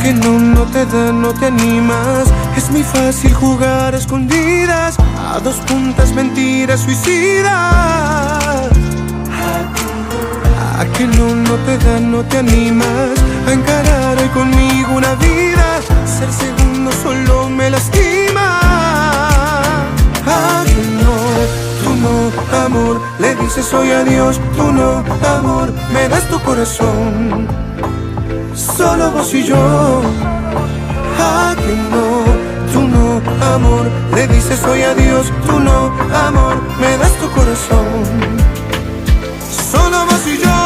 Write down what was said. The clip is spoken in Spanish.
que no te da, no te animas. Es muy fácil jugar a escondidas, a dos puntas mentiras suicidas. A que no te da, no te animas a encarar hoy conmigo una vida. Ser segundo solo me lastima. A que tú no, amor, le dices hoy adiós. Tú no, amor, me das tu corazón. Solo vos y yo. A que tú no, amor, le dices hoy adiós. Tú no, amor, me das tu corazón. Solo vos y yo.